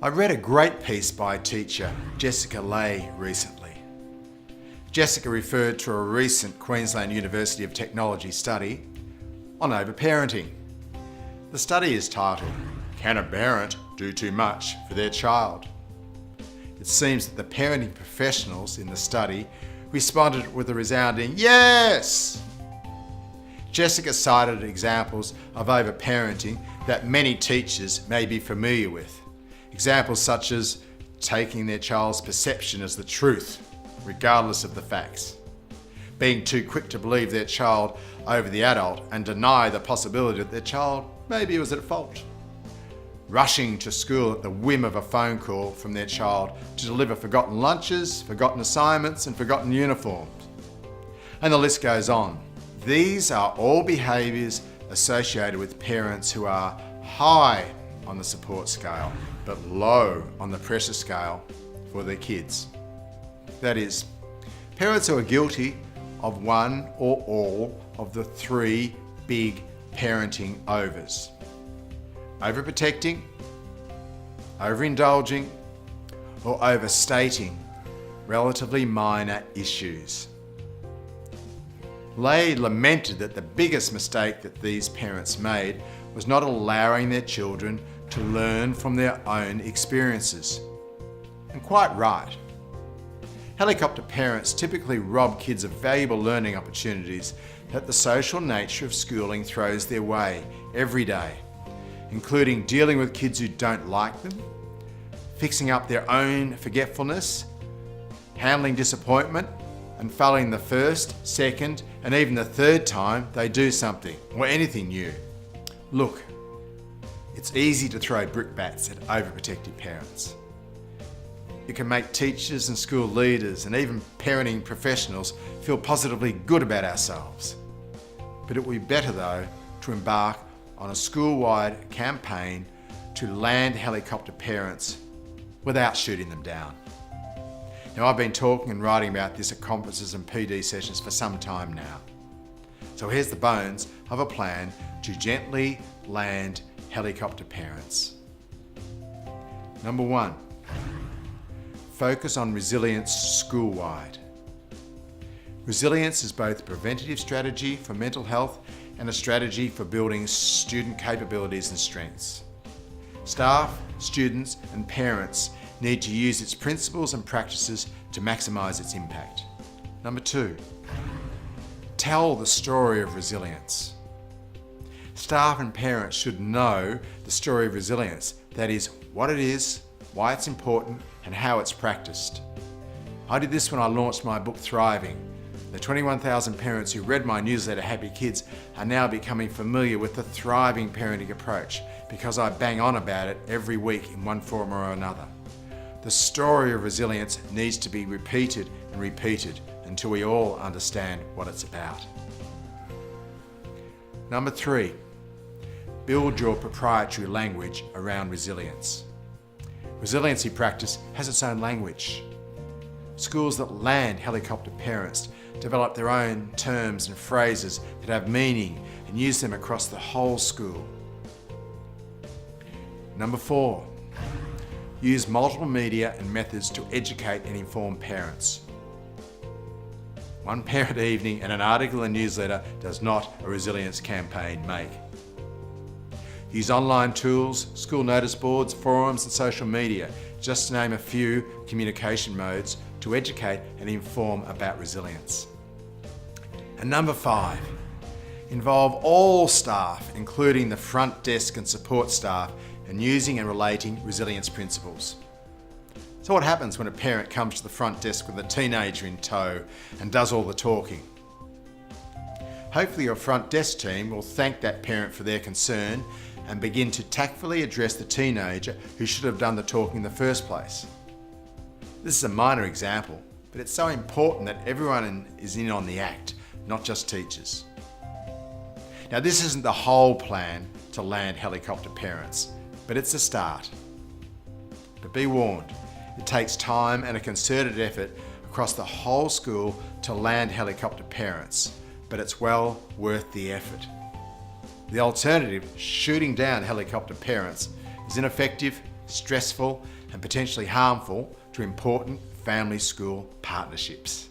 I read a great piece by teacher Jessica Lay recently. Jessica referred to a recent Queensland University of Technology study on overparenting. The study is titled, "Can a Parent Do Too Much for Their Child?" It seems that the parenting professionals in the study responded with a resounding yes. Jessica cited examples of overparenting that many teachers may be familiar with. Examples such as taking their child's perception as the truth, regardless of the facts, being too quick to believe their child over the adult and deny the possibility that their child maybe was at fault, rushing to school at the whim of a phone call from their child to deliver forgotten lunches, forgotten assignments, and forgotten uniforms. And the list goes on. These are all behaviours associated with parents who are high on the support scale, but low on the pressure scale for their kids. That is, parents who are guilty of one or all of the three big parenting overs: overprotecting, overindulging, or overstating relatively minor issues. Lay lamented that the biggest mistake that these parents made was not allowing their children to learn from their own experiences. And quite right. Helicopter parents typically rob kids of valuable learning opportunities that the social nature of schooling throws their way every day, including dealing with kids who don't like them, fixing up their own forgetfulness, handling disappointment, and failing the first, second, and even the third time they do something or anything new. Look, it's easy to throw brickbats at overprotective parents. It can make teachers and school leaders and even parenting professionals feel positively good about ourselves. But it would be better though to embark on a school-wide campaign to land helicopter parents without shooting them down. Now, I've been talking and writing about this at conferences and PD sessions for some time now. So here's the bones of a plan to gently land helicopter parents. Number 1, focus on resilience school-wide. Resilience is both a preventative strategy for mental health and a strategy for building student capabilities and strengths. Staff, students, and parents need to use its principles and practices to maximise its impact. Number 2, tell the story of resilience. Staff and parents should know the story of resilience, that is, what it is, why it's important, and how it's practiced. I did this when I launched my book Thriving. The 21,000 parents who read my newsletter Happy Kids are now becoming familiar with the thriving parenting approach because I bang on about it every week in one form or another. The story of resilience needs to be repeated and repeated until we all understand what it's about. Number 3, build your proprietary language around resilience. Resiliency practice has its own language. Schools that land helicopter parents develop their own terms and phrases that have meaning and use them across the whole school. Number 4, use multiple media and methods to educate and inform parents. One parent evening and an article and newsletter does not a resilience campaign make. Use online tools, school notice boards, forums and social media, just to name a few communication modes to educate and inform about resilience. And number 5, involve all staff, including the front desk and support staff, in using and relating resilience principles. So what happens when a parent comes to the front desk with a teenager in tow and does all the talking? Hopefully your front desk team will thank that parent for their concern and begin to tactfully address the teenager who should have done the talking in the first place. This is a minor example, but it's so important that everyone is in on the act, not just teachers. Now, this isn't the whole plan to land helicopter parents, but it's a start. But be warned, it takes time and a concerted effort across the whole school to land helicopter parents, but it's well worth the effort. The alternative, shooting down helicopter parents, is ineffective, stressful and potentially harmful to important family-school partnerships.